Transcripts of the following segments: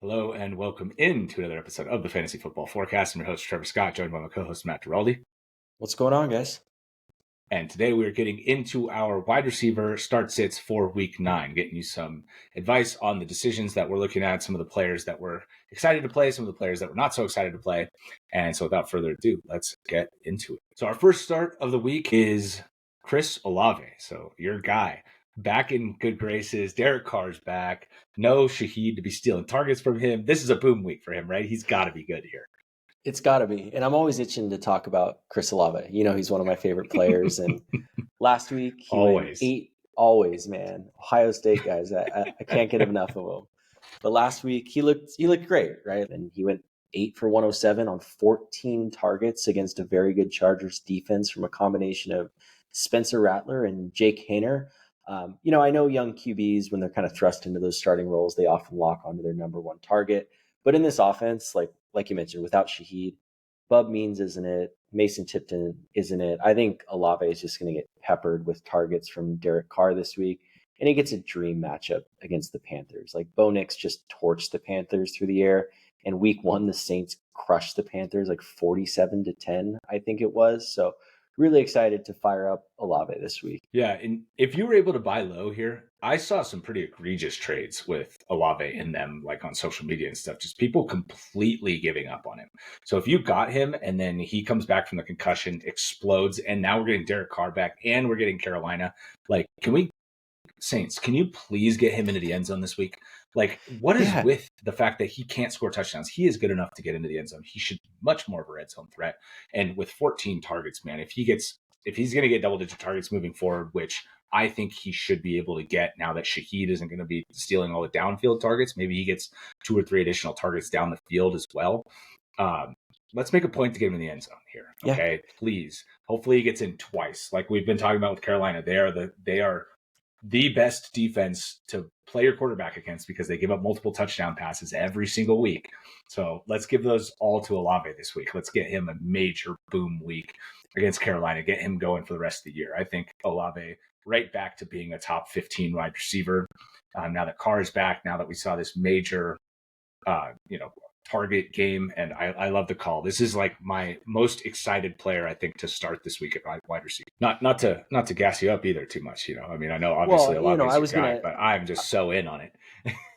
Hello and welcome into another episode of the Fantasy Football Forecast. I'm your host, Trevor Scott, joined by my co-host, Matt Giraldi. What's going on, guys? And today we're getting into our wide receiver start sits for week 9, getting you some advice on the decisions that we're looking at, some of the players that we're excited to play, some of the players that we're not so excited to play. And so without further ado, let's get into it. So our first start of the week is Chris Olave. So your guy. Back in good graces. Derek Carr's back. No Shaheed to be stealing targets from him. This is a boom week for him, right? He's got to be good here. It's got to be. And I'm always itching to talk about Chris Olave. You know, he's one of my favorite players. And last week, he went 8. Always, man. Ohio State guys, I can't get enough of him. But last week, he looked great, right? And he went 8 for 107 on 14 targets against a very good Chargers defense from a combination of Spencer Rattler and Jake Haener. I know young QBs, when they're kind of thrust into those starting roles, they often lock onto their number one target. But in this offense, like you mentioned, without Shaheed, Bub Means isn't it, Mason Tipton isn't it. I think Olave is just going to get peppered with targets from Derek Carr this week, and he gets a dream matchup against the Panthers. Like, Bo Nix just torched the Panthers through the air, and week 1, the Saints crushed the Panthers like 47-10, I think it was. So really excited to fire up Olave this week. Yeah, and if you were able to buy low here, I saw some pretty egregious trades with Olave in them, like on social media and stuff, just people completely giving up on him. So if you got him and then he comes back from the concussion, explodes, and now we're getting Derek Carr back and we're getting Carolina, like, Saints, can you please get him into the end zone this week? Like, what is with the fact that he can't score touchdowns? He is good enough to get into the end zone. He should be much more of a red zone threat. And with 14 targets, man, if he's going to get double-digit targets moving forward, which I think he should be able to get now that Shaheed isn't going to be stealing all the downfield targets, maybe he gets 2 or 3 additional targets down the field as well. Let's make a point to get him in the end zone here. Okay, please. Hopefully he gets in twice. Like we've been talking about with Carolina, they are the best defense to play your quarterback against because they give up multiple touchdown passes every single week. So let's give those all to Olave this week. Let's get him a major boom week against Carolina, get him going for the rest of the year. I think Olave right back to being a top 15 wide receiver. Now that Carr is back, now that we saw this major, target game, and I love the call. This is like my most excited player, I think, to start this week at wide receiver. Not to gas you up either too much, I mean, I know obviously a lot of guy, but I'm just so in on it.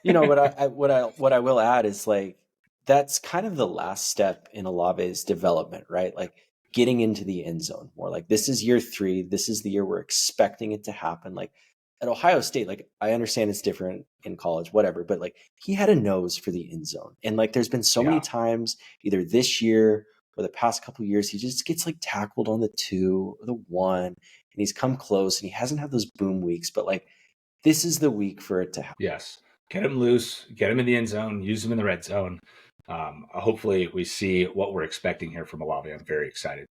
What I will add is like that's kind of the last step in Olave's development, right? Like getting into the end zone more. Like this is year 3. This is the year we're expecting it to happen. Like at Ohio State, like I understand it's different in college, whatever, but like he had a nose for the end zone. And like there's been so many times either this year or the past couple of years, he just gets like tackled on the 2 or the 1 and he's come close and he hasn't had those boom weeks, but like this is the week for it to happen. Yes. Get him loose, get him in the end zone, use him in the red zone. Hopefully we see what we're expecting here from Olave. I'm very excited.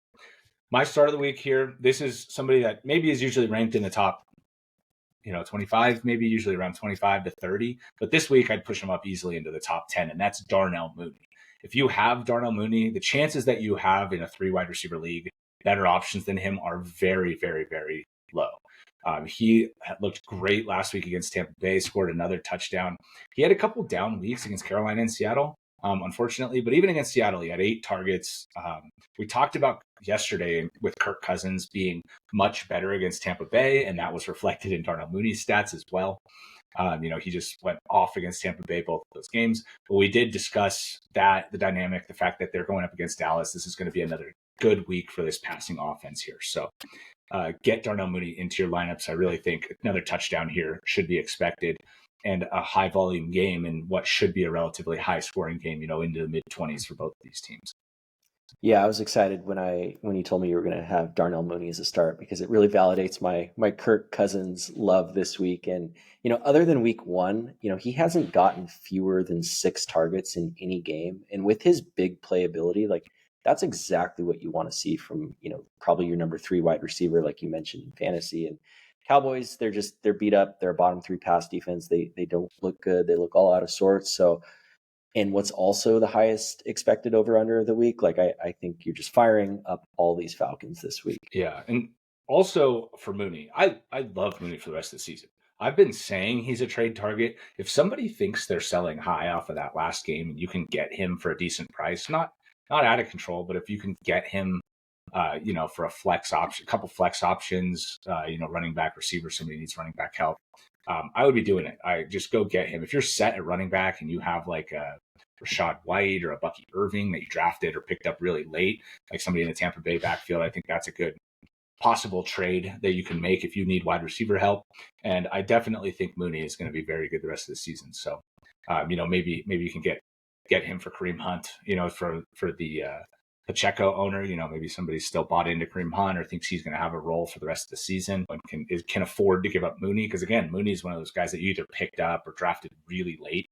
My start of the week here, this is somebody that maybe is usually ranked in the top 25, maybe usually around 25 to 30. But this week, I'd push him up easily into the top 10, and that's Darnell Mooney. If you have Darnell Mooney, the chances that you have in a 3 wide receiver league better options than him are very, very, very low. He looked great last week against Tampa Bay, scored another touchdown. He had a couple down weeks against Carolina and Seattle, unfortunately, but even against Seattle, he had 8 targets. We talked about yesterday with Kirk Cousins being much better against Tampa Bay, and that was reflected in Darnell Mooney's stats as well. He just went off against Tampa Bay both of those games. But we did discuss the dynamic, the fact that they're going up against Dallas. This is going to be another good week for this passing offense here. So get Darnell Mooney into your lineups. I really think another touchdown here should be expected, and a high volume game in what should be a relatively high scoring game, into the mid-20s for both of these teams. Yeah, I was excited when you told me you were going to have Darnell Mooney as a start because it really validates my Kirk Cousins love this week. And, other than week 1, he hasn't gotten fewer than 6 targets in any game. And with his big playability, like that's exactly what you want to see from, probably your number 3 wide receiver, like you mentioned in fantasy. And Cowboys, they're beat up. They're a bottom 3 pass defense. They don't look good. They look all out of sorts. So, and what's also the highest expected over under of the week, like I think you're just firing up all these Falcons this week. Yeah, and also for Mooney, I love Mooney for the rest of the season. I've been saying he's a trade target. If somebody thinks they're selling high off of that last game and you can get him for a decent price, not out of control, but if you can get him, for a flex option, a couple flex options, running back, receiver, somebody needs running back help. I would be doing it. I just go get him. If you're set at running back and you have like a Rashad White or a Bucky Irving that you drafted or picked up really late, like somebody in the Tampa Bay backfield, I think that's a good possible trade that you can make if you need wide receiver help. And I definitely think Mooney is going to be very good the rest of the season. So, maybe you can get him for Kareem Hunt, for the Pacheco owner, maybe somebody's still bought into Kareem Hunt or thinks he's going to have a role for the rest of the season and can afford to give up Mooney. Because again, Mooney is one of those guys that you either picked up or drafted really late.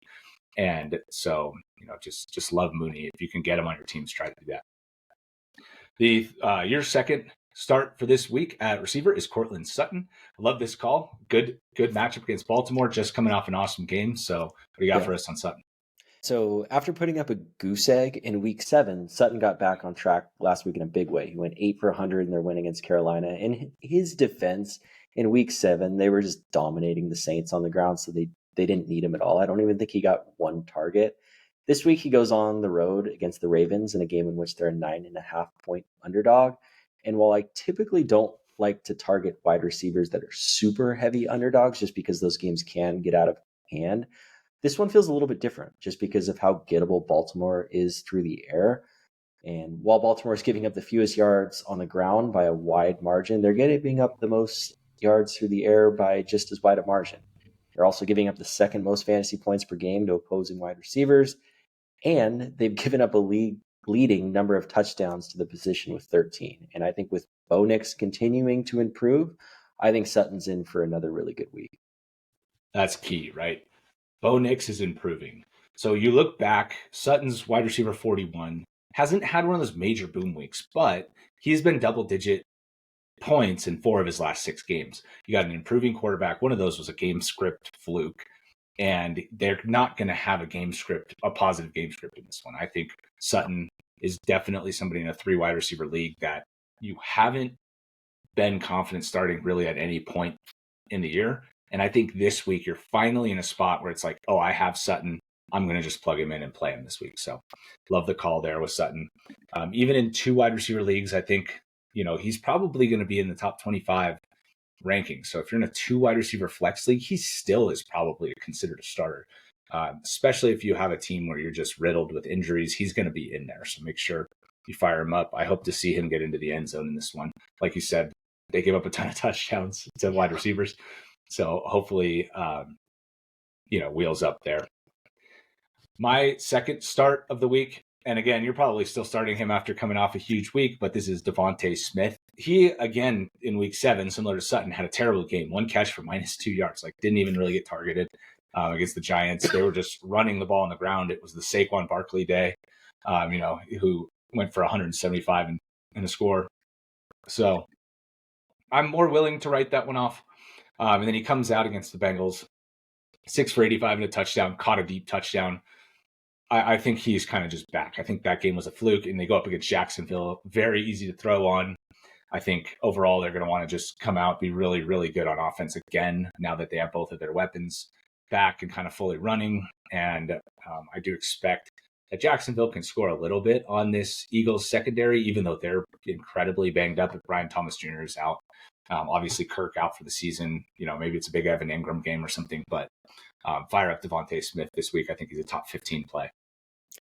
And so, just love Mooney. If you can get him on your teams, try to do that. Your second start for this week at receiver is Courtland Sutton. I love this call. Good matchup against Baltimore, just coming off an awesome game. So what do you got for us on Sutton? So after putting up a goose egg in week 7, Sutton got back on track last week in a big way. He went 8 for 100 in their win against Carolina. In his defense, in week 7, they were just dominating the Saints on the ground, so they didn't need him at all. I don't even think he got one target. This week, he goes on the road against the Ravens in a game in which they're a 9.5-point underdog. And while I typically don't like to target wide receivers that are super heavy underdogs just because those games can get out of hand, this one feels a little bit different just because of how gettable Baltimore is through the air. And while Baltimore is giving up the fewest yards on the ground by a wide margin, they're giving up the most yards through the air by just as wide a margin. They're also giving up the second most fantasy points per game to opposing wide receivers. And they've given up a leading number of touchdowns to the position with 13. And I think with Bo Nix continuing to improve, I think Sutton's in for another really good week. That's key, right? Bo Nix is improving. So you look back, Sutton's wide receiver 41 hasn't had one of those major boom weeks, but he's been double-digit points in 4 of his last 6 games. You got an improving quarterback. One of those was a game script fluke. And they're not going to have a positive game script in this one. I think Sutton is definitely somebody in a 3 wide receiver league that you haven't been confident starting really at any point in the year. And I think this week you're finally in a spot where it's like, oh, I have Sutton. I'm going to just plug him in and play him this week. So love the call there with Sutton. Even in 2 wide receiver leagues, I think, he's probably going to be in the top 25 rankings. So if you're in a 2 wide receiver flex league, he still is probably considered a starter, especially if you have a team where you're just riddled with injuries. He's going to be in there. So make sure you fire him up. I hope to see him get into the end zone in this one. Like you said, they give up a ton of touchdowns to wide receivers. So hopefully, wheels up there. My second start of the week, and again, you're probably still starting him after coming off a huge week, but this is DeVonta Smith. He, again, in week 7, similar to Sutton, had a terrible game. 1 catch for -2 yards, didn't even really get targeted against the Giants. They were just running the ball on the ground. It was the Saquon Barkley day, who went for 175 in a score. So I'm more willing to write that one off. And then he comes out against the Bengals, 6 for 85 and a touchdown, caught a deep touchdown. I think he's kind of just back. I think that game was a fluke, and they go up against Jacksonville. Very easy to throw on. I think overall they're going to want to just come out, be really, really good on offense again now that they have both of their weapons back and kind of fully running. And I do expect that Jacksonville can score a little bit on this Eagles secondary, even though they're incredibly banged up. If Brian Thomas Jr. is out, obviously Kirk out for the season. Maybe it's a big Evan Ingram game or something, but fire up DeVonta Smith this week. I think he's a top 15 play.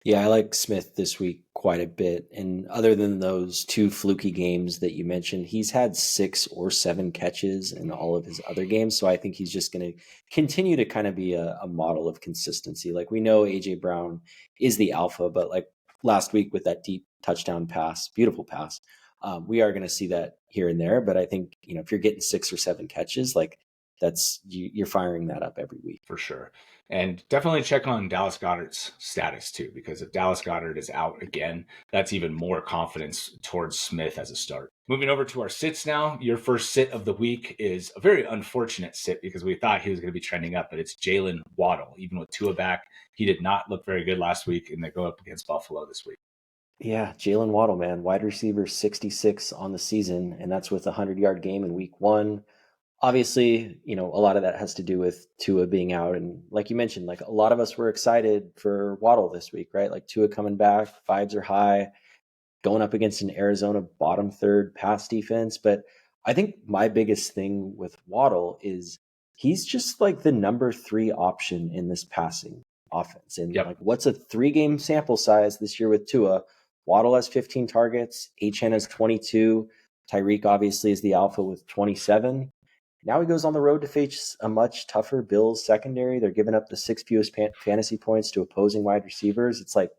Yeah, I like Smith this week quite a bit. And other than those 2 fluky games that you mentioned, he's had 6 or 7 catches in all of his other games. So I think he's just going to continue to kind of be a model of consistency. We know A.J. Brown is the alpha, but last week with that deep touchdown pass, beautiful pass, we are going to see that here and there. But I think, if you're getting 6 or 7 catches, you're firing that up every week. For sure. And definitely check on Dallas Goedert's status too, because if Dallas Goedert is out again, that's even more confidence towards Smith as a start. Moving over to our sits now. Your first sit of the week is a very unfortunate sit because we thought he was going to be trending up, but it's Jaylen Waddle. Even with Tua back, he did not look very good last week, and they go up against Buffalo this week. Yeah, Jaylen Waddle, man, wide receiver 66 on the season, and that's with a 100-yard game in week 1. Obviously, a lot of that has to do with Tua being out. And like you mentioned, like a lot of us were excited for Waddle this week, right? Like Tua coming back, vibes are high, going up against an Arizona bottom third pass defense. But I think my biggest thing with Waddle is he's just like the number 3 option in this passing offense. And like, what's a 3-game sample size this year with Tua? Waddle has 15 targets, HN has 22. Tyreek obviously is the alpha with 27. Now he goes on the road to face a much tougher Bills secondary. They're giving up the 6th fewest fantasy points to opposing wide receivers. It's like,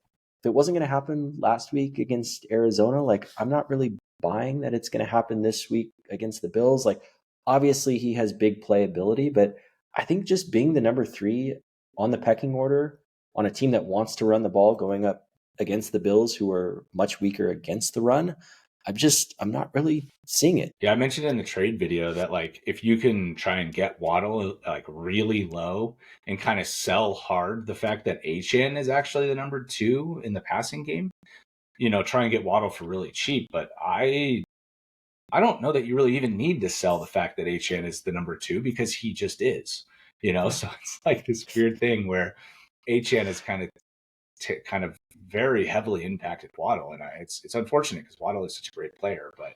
if it wasn't going to happen last week against Arizona, like I'm not really buying that it's going to happen this week against the Bills. Like obviously he has big playability, but I think just being the number 3 on the pecking order on a team that wants to run the ball going up against the Bills, who are much weaker against the run, I'm not really seeing it. Yeah, I mentioned in the trade video that like if you can try and get Waddle like really low and kind of sell hard the fact that HN is actually the number 2 in the passing game, try and get Waddle for really cheap. But I don't know that you really even need to sell the fact that HN is the number 2 because he just is, So it's like this weird thing where HN is kind of very heavily impacted Waddle, and it's unfortunate because Waddle is such a great player, but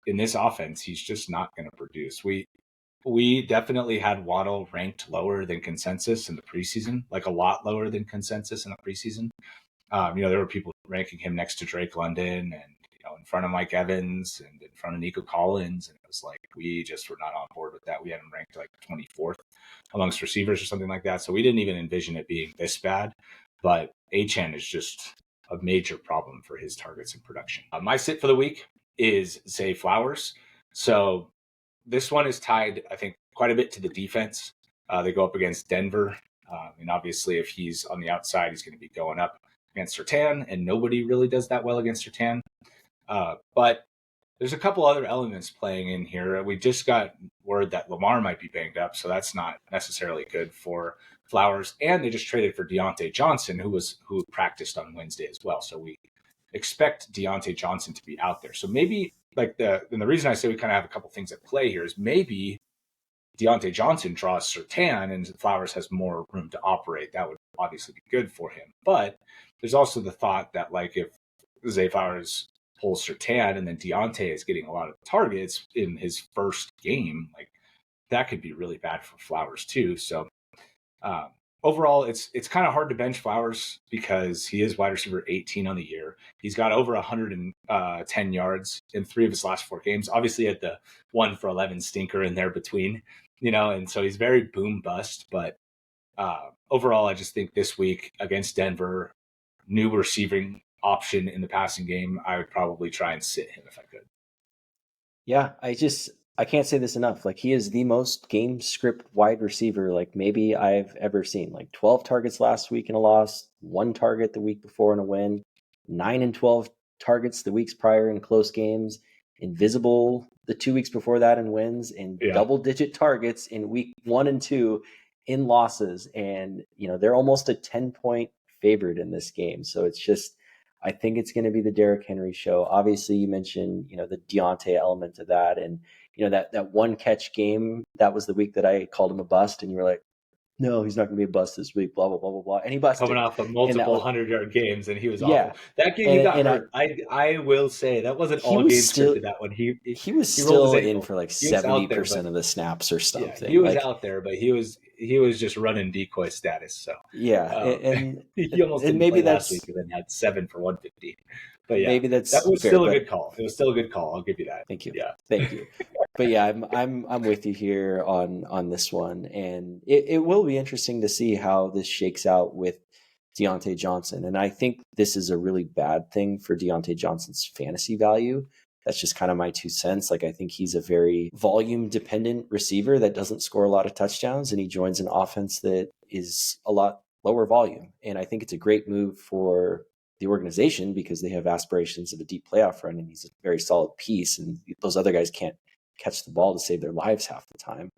in this offense, he's just not going to produce. We definitely had Waddle ranked lower than consensus in the preseason, like a lot lower than consensus in the preseason. There were people ranking him next to Drake London and in front of Mike Evans and in front of Nico Collins, and it was like we just were not on board with that. We had him ranked like 24th amongst receivers or something like that, so we didn't even envision it being this bad. But HN is just a major problem for his targets and production. My sit for the week is Zay Flowers. So this one is tied, I think, quite a bit to the defense. They go up against Denver. And obviously, if he's on the outside, he's going to be going up against Surtain, and nobody really does that well against Surtain. But there's a couple other elements playing in here. We just got word that Lamar might be banged up, so that's not necessarily good for Flowers. And they just traded for Deontay Johnson, who practiced on Wednesday as well. So we expect Deontay Johnson to be out there. So maybe the reason I say we kind of have a couple things at play here is maybe Deontay Johnson draws Surtain and Flowers has more room to operate. That would obviously be good for him. But there's also the thought that like if Zay Flowers pulls Surtain and then Deontay is getting a lot of targets in his first game, like that could be really bad for Flowers too. So overall, it's kind of hard to bench Flowers because he is wide receiver 18 on the year. He's got over 110 yards in 3 of his last 4 games. Obviously, at the 1 for 11 stinker in there between, and so he's very boom bust. But overall, I just think this week against Denver, new receiving option in the passing game, I would probably try and sit him if I could. Yeah, I can't say this enough. Like he is the most game script wide receiver like maybe I've ever seen. Like 12 targets last week in a loss, 1 target the week before in a win, 9 and 12 targets the weeks prior in close games, invisible the 2 weeks before that in wins, and double-digit targets in week 1 and 2 in losses. And they're almost a 10-point favorite in this game. So it's just, I think it's going to be the Derrick Henry show. Obviously, you mentioned the Deontay element of that, and that 1 catch game. That was the week that I called him a bust, and you were like, "No, he's not going to be a bust this week." Blah blah blah blah blah. And he busted coming off of multiple 100-yard games, and he was awful. That game he got hurt. I will say that wasn't all game scripted. That one he was still in for like 70% of the snaps or something. Yeah, he was out there, but he was just running decoy status. So and he almost didn't play last week, and then had 7 for 150. But yeah, maybe that was still a good call. It was still a good call. I'll give you that. Thank you. Yeah, thank you. But yeah, I'm with you here on this one, and it will be interesting to see how this shakes out with Deontay Johnson. And I think this is a really bad thing for Deontay Johnson's fantasy value. That's just kind of my 2 cents. Like I think he's a very volume dependent receiver that doesn't score a lot of touchdowns, and he joins an offense that is a lot lower volume. And I think it's a great move for the organization because they have aspirations of a deep playoff run, and he's a very solid piece, and those other guys can't catch the ball to save their lives half the time.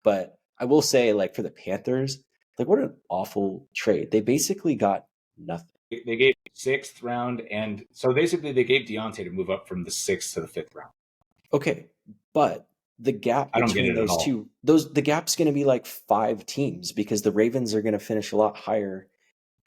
But I will say, like, for the Panthers, like, what an awful trade. They basically got nothing. They gave 6th round, and so basically they gave Deontay to move up from the 6th to the 5th round. Okay, but the gap I don't get between it at those all. two, the gap's going to be like 5 teams because the Ravens are going to finish a lot higher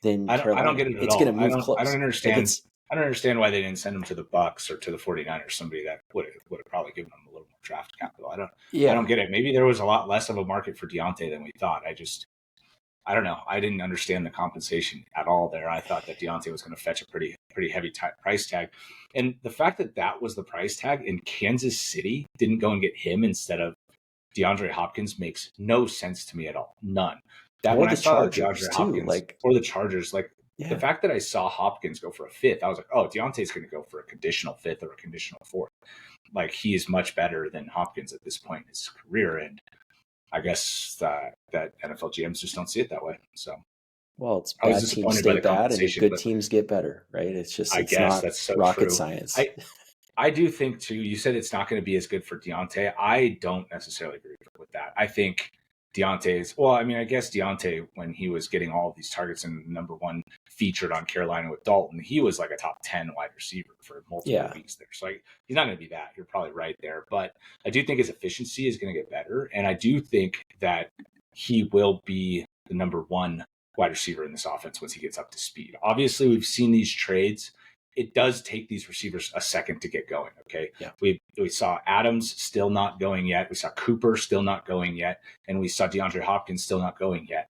than I don't Carolina. get it at It's all. going to move I don't close. understand. Like I don't understand why they didn't send him to the Bucks or to the 49ers, somebody that would have probably given them a little more draft capital. I don't yeah. get it. Maybe there was a lot less of a market for Deontay than we thought. I don't know. I didn't understand the compensation at all there. I thought that Deontay was going to fetch a pretty heavy price tag. And the fact that that was the price tag and Kansas City didn't go and get him instead of DeAndre Hopkins makes no sense to me at all. None. That Or when I the saw Chargers DeAndre too. Hopkins Like, or the Chargers, like the yeah. fact that I saw Hopkins go for a fifth, I was like, oh, Deontay's going to go for a conditional fifth or a conditional fourth. Like he is much better than Hopkins at this point in his career. And I guess that NFL GMs just don't see it that way. So Well, it's I was bad teams disappointed by stay the bad and compensation, good but teams get better, right? It's just, I it's guess not that's so rocket true. science. I do think too. You said it's not going to be as good for Deontay. I don't necessarily agree with that. I think Deontay's. Well, I mean, I guess Deontay when he was getting all of these targets and number one featured on Carolina with Dalton, he was like a top 10 wide receiver for multiple weeks there. So he's not going to be that. You're probably right there, but I do think his efficiency is going to get better, and I do think that he will be the number one wide receiver in this offense once he gets up to speed. Obviously, we've seen these trades. It does take these receivers a second to get going. Okay. Yeah. We saw Adams still not going yet. We saw Cooper still not going yet. And we saw DeAndre Hopkins still not going yet.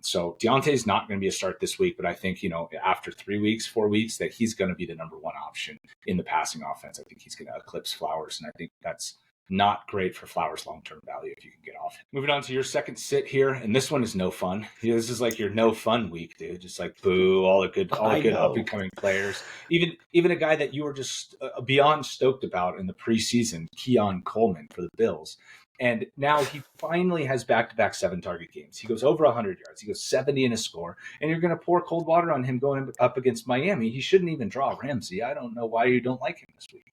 So Deontay's not going to be a start this week, but I think, after 3 weeks, 4 weeks, that he's going to be the number one option in the passing offense. I think he's going to eclipse Flowers. And I think that's not great for Flowers' long-term value if you can get off. Moving on to your second sit here, and this one is no fun. This is like your no fun week, dude. Just like boo, all the good up and coming players. Even a guy that you were just beyond stoked about in the preseason, Keon Coleman for the Bills. And now he finally has back-to-back 7-target games. He goes over 100 yards. He goes 70 in a score. And you're going to pour cold water on him going up against Miami. He shouldn't even draw Ramsey. I don't know why you don't like him this week.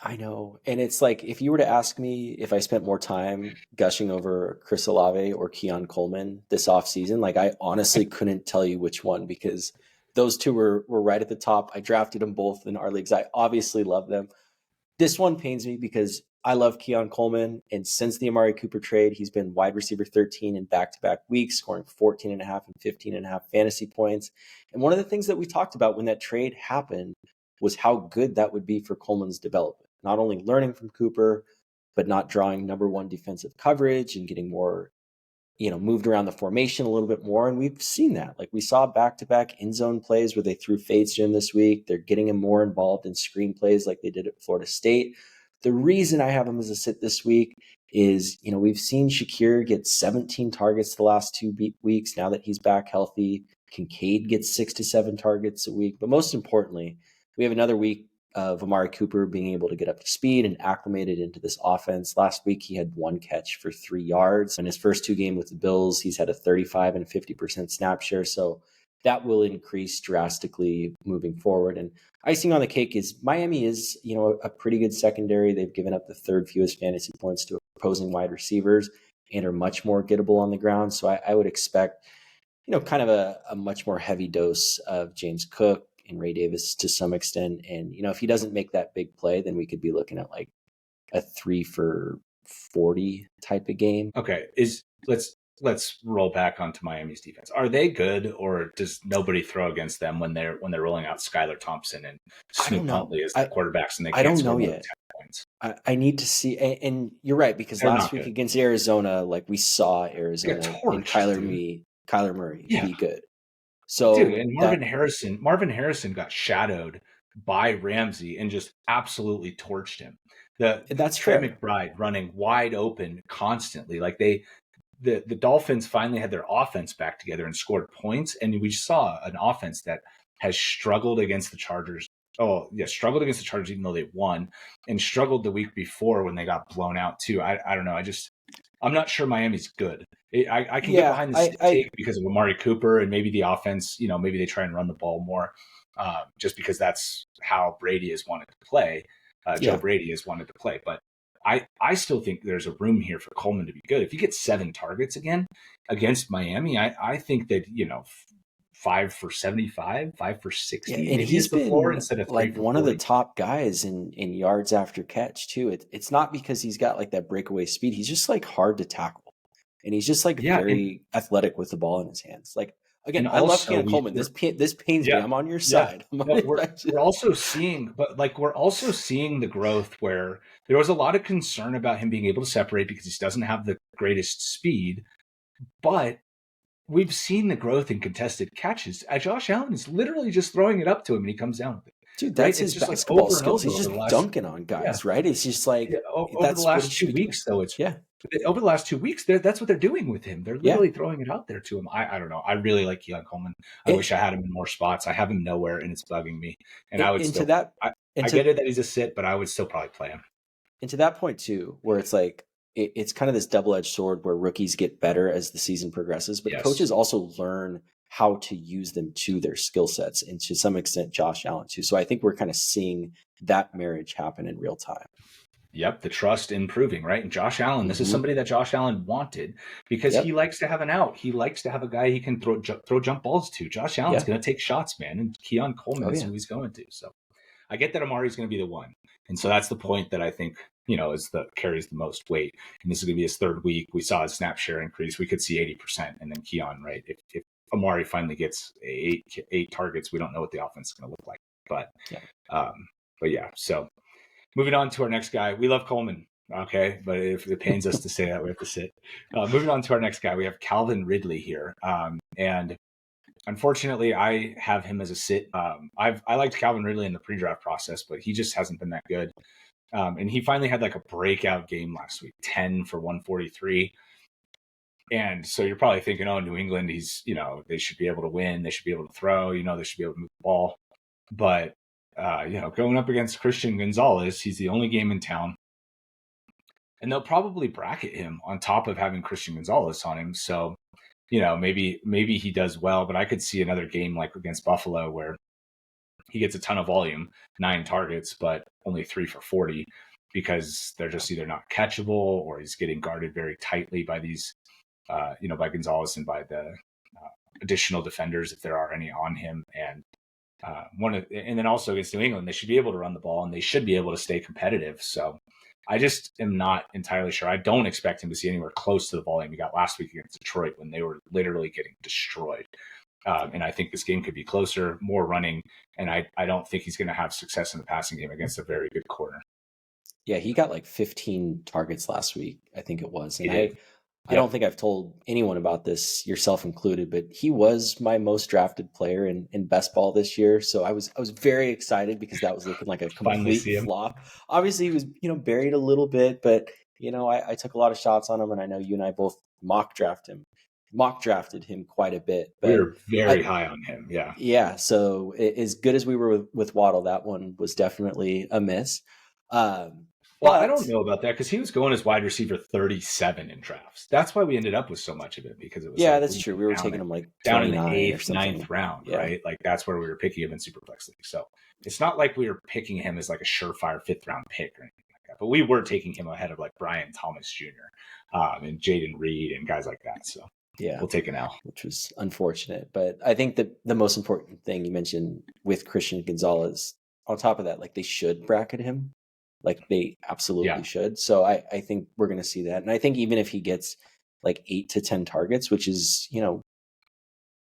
I know. And it's like, if you were to ask me if I spent more time gushing over Chris Olave or Keon Coleman this offseason, like I honestly couldn't tell you which one, because those two were right at the top. I drafted them both in our leagues. I obviously love them. This one pains me because I love Keon Coleman. And since the Amari Cooper trade, he's been wide receiver 13 in back-to-back weeks, scoring 14.5 and 15.5 fantasy points. And one of the things that we talked about when that trade happened was how good that would be for Coleman's development. Not only learning from Cooper, but not drawing number one defensive coverage and getting more, moved around the formation a little bit more. And we've seen that. Like we saw back-to-back end zone plays where they threw fades to him this week. They're getting him more involved in screen plays like they did at Florida State. The reason I have him as a sit this week is, we've seen Shakir get 17 targets the last 2 weeks now that he's back healthy. Kincaid gets 6 to 7 targets a week. But most importantly, we have another week of Amari Cooper being able to get up to speed and acclimated into this offense. Last week, he had 1 catch for 3 yards. In his first 2 games with the Bills, he's had a 35 and 50% snap share. So that will increase drastically moving forward. And icing on the cake is Miami is, a pretty good secondary. They've given up the 3rd fewest fantasy points to opposing wide receivers and are much more gettable on the ground. So I would expect, kind of a much more heavy dose of James Cook and Ray Davis to some extent. And, if he doesn't make that big play, then we could be looking at like a 3 for 40 type of game. Okay. Let's roll back onto Miami's defense. Are they good, or does nobody throw against them when they're rolling out Skylar Thompson and Snoop Huntley as the quarterbacks and they can't score more than 10 points? I need to see, and you're right, because last week against Arizona, like we saw Arizona and Kyler Murray be good. So, dude, and Marvin Harrison got shadowed by Ramsey and just absolutely torched him. That's Trey McBride running wide open constantly. Like the Dolphins finally had their offense back together and scored points, and we saw an offense that has struggled against the Chargers. Oh, yeah, struggled against the Chargers even though they won, and struggled the week before when they got blown out too. I don't know. I'm not sure Miami's good. I can get behind this take because of Amari Cooper and maybe the offense, maybe they try and run the ball more just because that's how Brady has wanted to play. Joe Brady has wanted to play. But I still think there's a room here for Coleman to be good. If he gets 7 targets again against Miami, I think that, 5 for 75, 5 for 60. Yeah, and maybe he's is the floor been instead of 3 like for one of the 40. top guys in yards after catch too. It's not because he's got like that breakaway speed. He's just like hard to tackle, and he's just like Yeah, very athletic with the ball in his hands. Like again, and I love also Keon Coleman. This pains me. yeah, I'm on your yeah. side. I'm on No, your side. we're also seeing, but like we're also seeing the growth where there was a lot of concern about him being able to separate because he doesn't have the greatest speed, but we've seen the growth in contested catches. Josh Allen is literally just throwing it up to him and he comes down with it. Dude, Right? that's It's his just like basketball over and skills. over He's over just the last dunking on yeah. guys, right? It's just like Yeah, over the that's what last he should 2 be weeks, though, it's doing. over the last 2 weeks. That's what they're doing with him. They're Yeah, literally throwing it out there to him. I don't know. I really like Keon Coleman. I yeah. wish I had him in more spots. I have him nowhere, and it's bugging me. And I would Into still. that, I into get it that he's a sit, but I would still probably play him. and to that point too, where it's like it's kind of this double-edged sword where rookies get better as the season progresses, but Yes. coaches also learn how to use them to their skill sets, and to some extent Josh Allen too. So I think we're kind of seeing that marriage happen in real time. Yep, the trust improving, right? And Josh Allen, this is somebody that Josh Allen wanted because Yep. he likes to have an out. He likes to have a guy he can throw jump balls to. Josh Allen's Yeah. going to take shots, man, and Keon Coleman Oh, is yeah. who he's going to. So I get that Amari's going to be the one, and so that's the point that I think carries the most weight. And this is going to be his third week. We saw his snap share increase. We could see 80%, and then Keon, right? If Amari finally gets eight targets, we don't know what the offense is going to look like. But yeah. So moving on to our next guy, we love Coleman. Okay, but if it pains us to say that, we have to sit. Moving on to our next guy, we have Calvin Ridley here, and unfortunately, I have him as a sit. I liked Calvin Ridley in the pre-draft process, but he just hasn't been that good. And he finally had like a breakout game last week, 10 for 143. And so you're probably thinking, oh, New England, they should be able to win. They should be able to throw, they should be able to move the ball. But, going up against Christian Gonzalez, he's the only game in town. And they'll probably bracket him on top of having Christian Gonzalez on him. So, maybe he does well, but I could see another game like against Buffalo where he gets a ton of volume, 9 targets, but only 3 for 40 because they're just either not catchable or he's getting guarded very tightly by these, by Gonzalez and by the additional defenders if there are any on him. And and then also against New England, they should be able to run the ball and they should be able to stay competitive. So I just am not entirely sure. I don't expect him to see anywhere close to the volume he got last week against Detroit when they were literally getting destroyed. And I think this game could be closer, more running, and I don't think he's going to have success in the passing game against a very good corner. Yeah, he got like 15 targets last week, I think it was. And I don't think I've told anyone about this, yourself included, but he was my most drafted player in best ball this year. So I was very excited because that was looking like a complete flop. Obviously, he was buried a little bit, but I took a lot of shots on him, and I know you and I both mock drafted him quite a bit. But we were very high on him. Yeah. Yeah. So as good as we were with Waddle, that one was definitely a miss. Well, I don't know about that because he was going as wide receiver 37 in drafts. That's why we ended up with so much of it because it was that's true. We were taking him like down in the 8th, 9th round, right? Like that's where we were picking him in Superflex League. So it's not like we were picking him as like a surefire 5th round pick or anything like that. But we were taking him ahead of like Brian Thomas Jr. And Jayden Reed and guys like that. So we'll take an L, which was unfortunate. But I think that the most important thing you mentioned with Christian Gonzalez, on top of that, like they should bracket him. Like they absolutely should. So I think we're going to see that. And I think even if he gets like 8 to 10 targets, which is,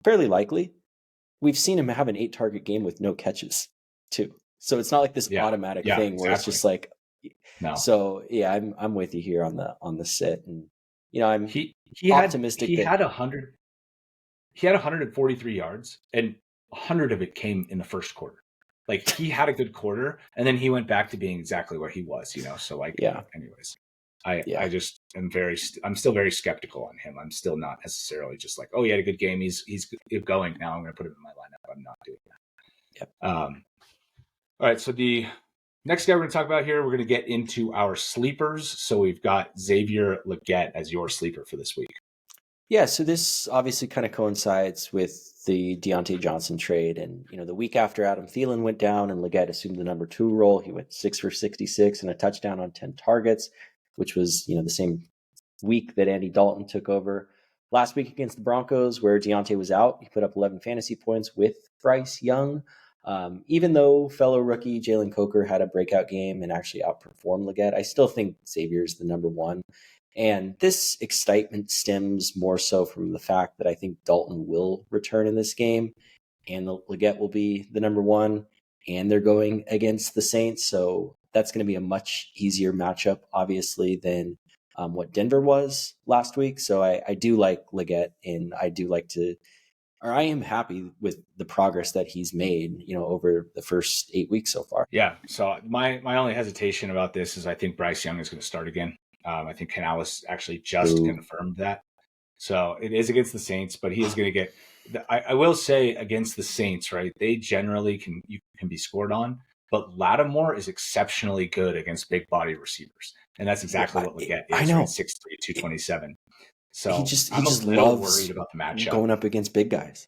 fairly likely, we've seen him have an 8 target game with no catches too. So it's not like this automatic thing where it's just like, no. So I'm with you here on the sit. And, I'm optimistic. He had 143 yards and 100 of it came in the first quarter. Like he had a good quarter and then he went back to being exactly where he was, So anyways, I just am I'm still very skeptical on him. I'm still not necessarily just like, oh, he had a good game. He's going now. I'm going to put him in my lineup. I'm not doing that. Yep. All right. So the next guy we're going to talk about here, we're going to get into our sleepers. So we've got Xavier Legette as your sleeper for this week. Yeah, so this obviously kind of coincides with the Deontay Johnson trade. And, the week after Adam Thielen went down and Legette assumed the number 2 role, he went 6 for 66 and a touchdown on 10 targets, which was, the same week that Andy Dalton took over. last week against the Broncos, where Deontay was out, he put up 11 fantasy points with Bryce Young. Even though fellow rookie Jalen Coker had a breakout game and actually outperformed Legette, I still think Xavier is the number one. And this excitement stems more so from the fact that I think Dalton will return in this game and Legette will be the number one, and they're going against the Saints. So that's going to be a much easier matchup, obviously, than what Denver was last week. So I do like Legette, and I am happy with the progress that he's made, over the first 8 weeks so far. Yeah. So my only hesitation about this is I think Bryce Young is going to start again. I think Canales actually just confirmed that. So it is against the Saints, but he is going to get. I will say against the Saints, right? They generally can be scored on, but Lattimore is exceptionally good against big body receivers, and that's exactly what Legette is. I know, 6'3", 227. So he just loves worried about the matchup going up against big guys.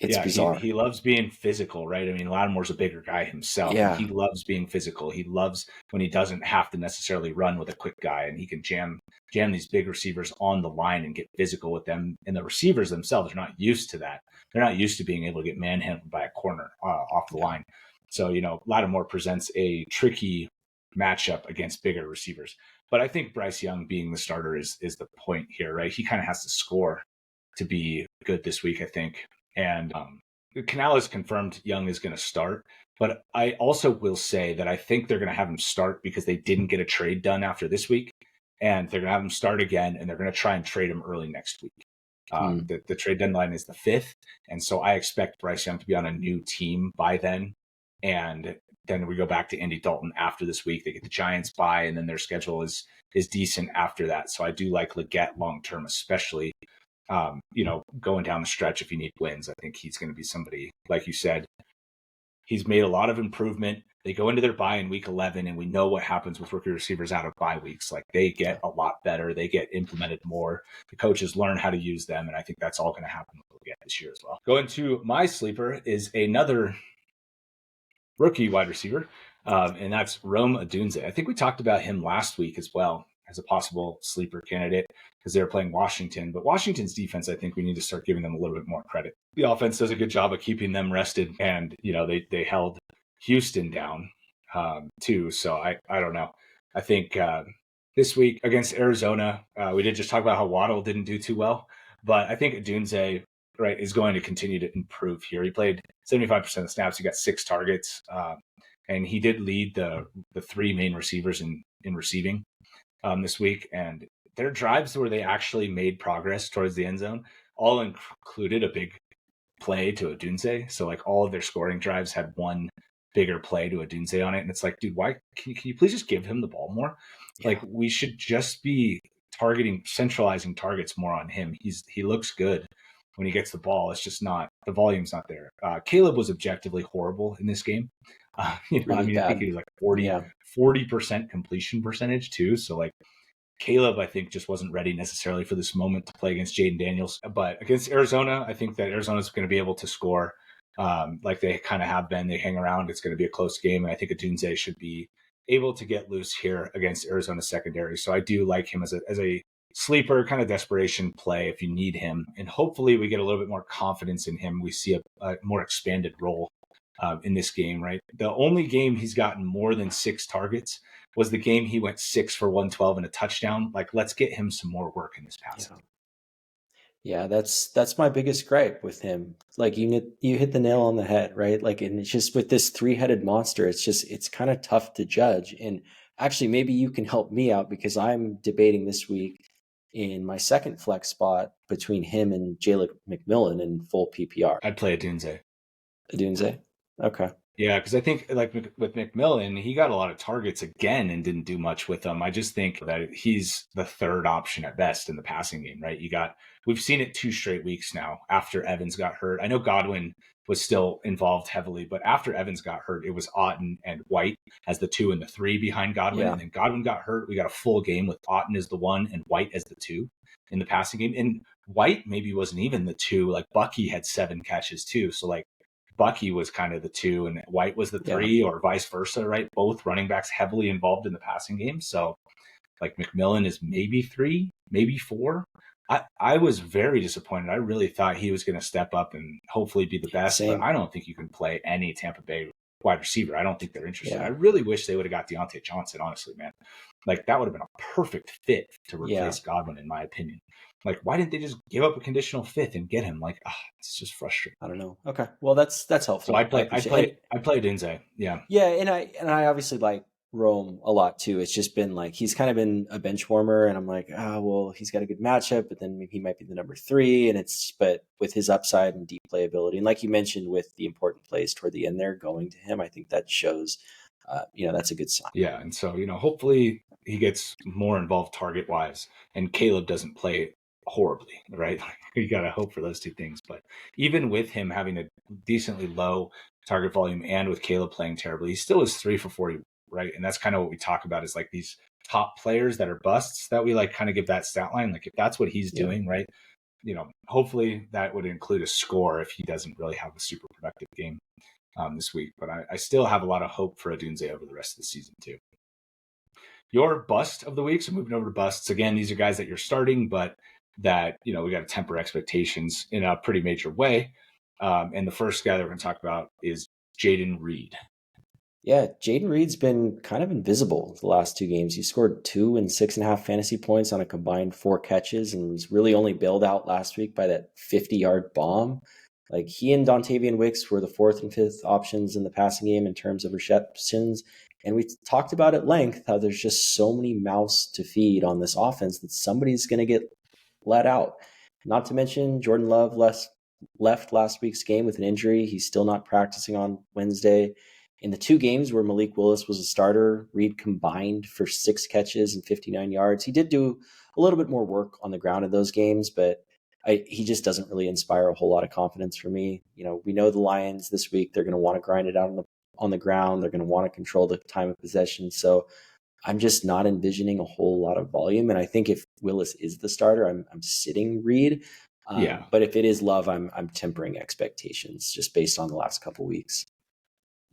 It's bizarre. He loves being physical, right? I mean, Lattimore's a bigger guy himself. Yeah. He loves being physical. He loves when he doesn't have to necessarily run with a quick guy, and he can jam these big receivers on the line and get physical with them. And the receivers themselves are not used to that. They're not used to being able to get manhandled by a corner off the line. So, Lattimore presents a tricky matchup against bigger receivers. But I think Bryce Young being the starter is the point here, right? He kind of has to score to be good this week, I think. And Canales confirmed Young is going to start. But I also will say that I think they're going to have him start because they didn't get a trade done after this week. And they're going to have him start again, and they're going to try and trade him early next week. The trade deadline is the 5th. And so I expect Bryce Young to be on a new team by then. And then we go back to Andy Dalton after this week. They get the Giants bye, and then their schedule is decent after that. So I do like Legette long-term, especially, going down the stretch if you need wins. I think he's going to be somebody, like you said, he's made a lot of improvement. They go into their bye in week 11, and we know what happens with rookie receivers out of bye weeks. Like, they get a lot better. They get implemented more. The coaches learn how to use them, and I think that's all going to happen again this year as well. Going to my sleeper is another rookie wide receiver, and that's Rome Odunze. I think we talked about him last week as well as a possible sleeper candidate because they were playing Washington. But Washington's defense, I think we need to start giving them a little bit more credit. The offense does a good job of keeping them rested, and they held Houston down too. So I don't know. I think this week against Arizona, we did just talk about how Waddle didn't do too well, but I think Odunze, right, is going to continue to improve here. He played 75% of the snaps. He got 6 targets, and he did lead the 3 main receivers in receiving this week. And their drives where they actually made progress towards the end zone all included a big play to Odunze. So like all of their scoring drives had one bigger play to Odunze on it. And it's like, dude, why can you please just give him the ball more? Yeah. Like, we should just be centralizing targets more on him. He looks good when he gets the ball. It's just not, the volume's not there. Caleb was objectively horrible in this game. Really I think he was like 40% completion percentage too. So like, Caleb, I think, just wasn't ready necessarily for this moment to play against Jaden Daniels. But against Arizona, I think that Arizona's going to be able to score like they kind of have been. They hang around. It's going to be a close game. And I think Odunze should be able to get loose here against Arizona secondary. So I do like him as a sleeper kind of desperation play if you need him. And hopefully we get a little bit more confidence in him. We see a more expanded role in this game, right? The only game he's gotten more than 6 targets was the game he went 6 for 112 and a touchdown. Like, let's get him some more work in this passing. Yeah, that's my biggest gripe with him. Like, you hit the nail on the head, right? Like, and it's just with this 3-headed monster, it's kind of tough to judge. And actually, maybe you can help me out because I'm debating this week in my second flex spot between him and Jalen McMillan in full PPR. I'd play Odunze. Okay. Yeah, because I think like with McMillan, he got a lot of targets again and didn't do much with them. I just think that he's the third option at best in the passing game, right? We've seen it 2 straight weeks now after Evans got hurt. I know Godwin was still involved heavily, but after Evans got hurt, it was Otton and White as the 2 and the 3 behind Godwin. Yeah. And then Godwin got hurt. We got a full game with Otton as the 1 and White as the 2 in the passing game. And White maybe wasn't even the 2. Like, Bucky had 7 catches too. So like, Bucky was kind of the 2 and White was the 3 or vice versa, right? Both running backs heavily involved in the passing game. So like, McMillan is maybe 3, maybe 4. I was very disappointed. I really thought he was going to step up and hopefully be the best, Same. but I don't think you can play any Tampa Bay wide receiver. I don't think they're interested. Yeah. I really wish they would have got Deontay Johnson, honestly, man. Like, that would have been a perfect fit to replace Godwin, in my opinion. Like, why didn't they just give up a conditional fifth and get him? Like, it's just frustrating. I don't know. Okay, well, that's helpful. So I played Odunze. Yeah. Yeah, and I obviously like Rome a lot too. It's just been like he's kind of been a bench warmer, and I'm like, well, he's got a good matchup, but then he might be the number 3, and but with his upside and deep playability, and like you mentioned with the important plays toward the end there going to him, I think that shows, that's a good sign. Yeah, and so hopefully he gets more involved target wise, and Caleb doesn't play horribly, right? You got to hope for those two things. But even with him having a decently low target volume and with Caleb playing terribly, he still is 3 for 40, right? And that's kind of what we talk about is like these top players that are busts that we like kind of give that stat line. Like if that's what he's doing, right? Hopefully that would include a score if he doesn't really have a super productive game this week. But I still have a lot of hope for Odunze over the rest of the season too. Your bust of the week, so moving over to busts. Again, these are guys that you're starting, but that, we got to temper expectations in a pretty major way. And the first guy that we're going to talk about is Jayden Reed. Yeah, Jayden Reed's been kind of invisible the last 2 games. He scored 2 and 6.5 fantasy points on a combined 4 catches and was really only bailed out last week by that 50-yard bomb. Like he and Dontavian Wicks were the 4th and 5th options in the passing game in terms of receptions. And we talked about at length how there's just so many mouths to feed on this offense that somebody's going to get let out. Not to mention Jordan Love left last week's game with an injury. He's still not practicing on Wednesday. In the 2 games where Malik Willis was a starter, Reed combined for 6 catches and 59 yards. He did do a little bit more work on the ground in those games, but he just doesn't really inspire a whole lot of confidence for me. We know the Lions this week, they're going to want to grind it out on the ground. They're going to want to control the time of possession. So I'm just not envisioning a whole lot of volume. And I think if Willis is the starter, I'm sitting Reed. But if it is Love, I'm tempering expectations just based on the last couple weeks.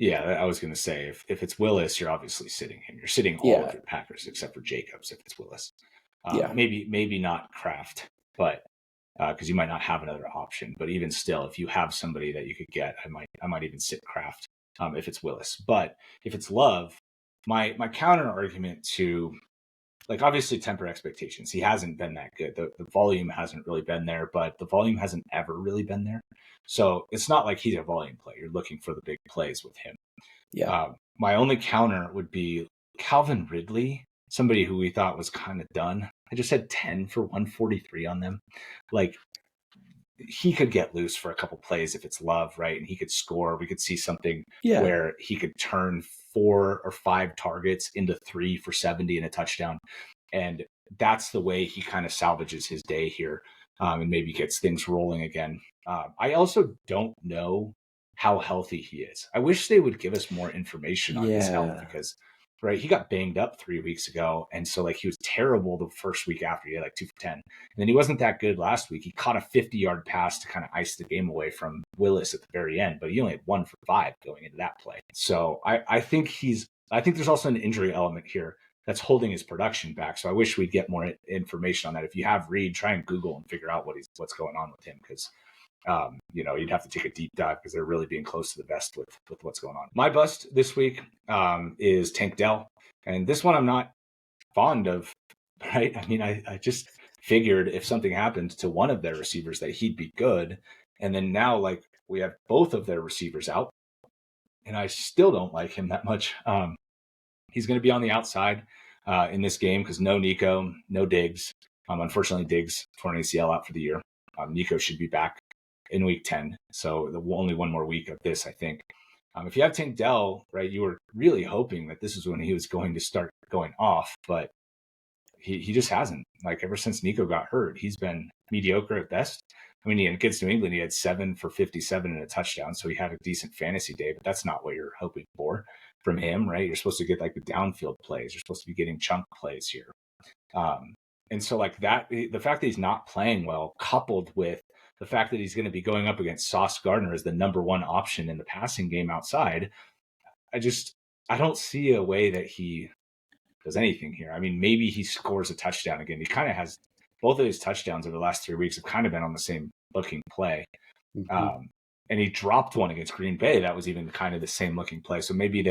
Yeah, I was going to say, if it's Willis, you're obviously sitting him. You're sitting all of your Packers except for Jacobs if it's Willis. Maybe not Kraft, but because you might not have another option. But even still, if you have somebody that you could get, I might even sit Kraft if it's Willis. But if it's Love, my counter argument to, like, obviously temper expectations. He hasn't been that good. The volume hasn't really been there, but the volume hasn't ever really been there. So it's not like he's a volume play. You're looking for the big plays with him. Yeah. My only counter would be Calvin Ridley, somebody who we thought was kind of done. I just had 10 for 143 on them. Like, he could get loose for a couple plays if it's Love, right? And he could score. We could see something where he could turn 4 or 5 targets into 3 for 70 and a touchdown. And that's the way he kind of salvages his day here and maybe gets things rolling again. I also don't know how healthy he is. I wish they would give us more information on his health because, right, he got banged up 3 weeks ago. And so, like, he was terrible the first week after. He had like 2 for 10. And then he wasn't that good last week. He caught a 50-yard pass to kind of ice the game away from Willis at the very end, but he only had 1 for 5 going into that play. So I think there's also an injury element here that's holding his production back. So I wish we'd get more information on that. If you have Reed, try and Google and figure out what's going on with him, because you'd have to take a deep dive because they're really being close to the vest with what's going on. My bust this week is Tank Dell. And this one I'm not fond of, right? I mean, I just figured if something happened to one of their receivers that he'd be good. And then now, like, we have both of their receivers out. And I still don't like him that much. He's going to be on the outside in this game because no Nico, no Diggs. Unfortunately, Diggs torn ACL out for the year. Nico should be back in week 10. So only one more week of this, I think. If you have Tank Dell, right, you were really hoping that this is when he was going to start going off, but he just hasn't. Like, ever since Nico got hurt, he's been mediocre at best. I mean, against New England, he had 7 for 57 and a touchdown, so he had a decent fantasy day, but that's not what you're hoping for from him, right? You're supposed to get like the downfield plays. You're supposed to be getting chunk plays here. And so, like, that, the fact that he's not playing well, coupled with the fact that he's going to be going up against Sauce Gardner as the number 1 option in the passing game outside, I don't see a way that he does anything here. I mean, maybe he scores a touchdown again. He kind of has both of his touchdowns over the last 3 weeks have kind of been on the same looking play. Mm-hmm. And he dropped one against Green Bay. That was even kind of the same looking play. So maybe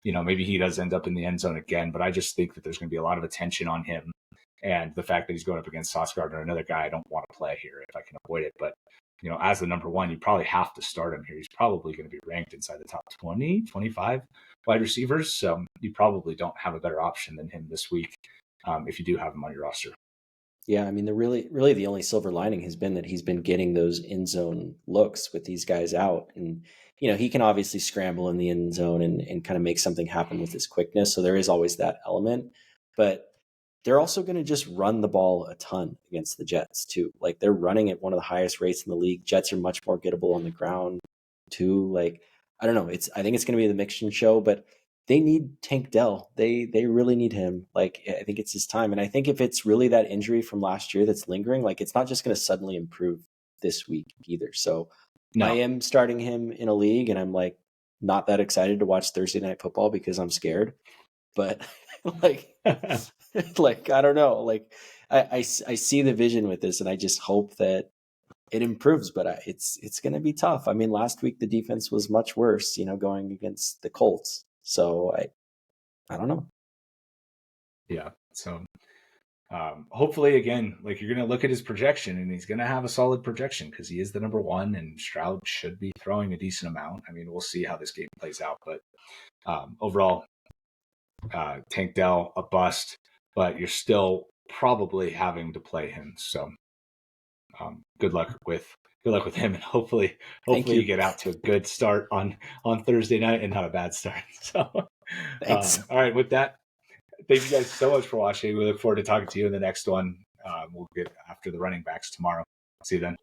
maybe he does end up in the end zone again, but I just think that there's going to be a lot of attention on him. And the fact that he's going up against Sauce Gardner, another guy I don't want to play here if I can avoid it. But, as the number one, you probably have to start him here. He's probably going to be ranked inside the top 20, 25 wide receivers. So you probably don't have a better option than him this week if you do have him on your roster. Yeah, I mean, really the only silver lining has been that he's been getting those end zone looks with these guys out. And, he can obviously scramble in the end zone and kind of make something happen with his quickness. So there is always that element. But they're also going to just run the ball a ton against the Jets too. Like, they're running at one of the highest rates in the league. Jets are much more gettable on the ground too. Like, I don't know. I think it's going to be the Mixon show, but they need Tank Dell. They really need him. Like, I think it's his time. And I think if it's really that injury from last year that's lingering, like, it's not just going to suddenly improve this week either. So no. I am starting him in a league, and I'm like not that excited to watch Thursday Night Football because I'm scared. But like, like, I don't know. Like, I see the vision with this, and I just hope that it improves, but it's going to be tough. I mean, last week the defense was much worse, going against the Colts. So I don't know. Yeah. So hopefully, again, like, you're going to look at his projection, and he's going to have a solid projection because he is the number one, and Stroud should be throwing a decent amount. I mean, we'll see how this game plays out, but overall, Tank Dell a bust, but you're still probably having to play him. So good luck with him, and hopefully you get out to a good start on Thursday night and not a bad start. So thanks. All right, with that, thank you guys so much for watching. We look forward to talking to you in the next one. We'll get after the running backs tomorrow. See you then.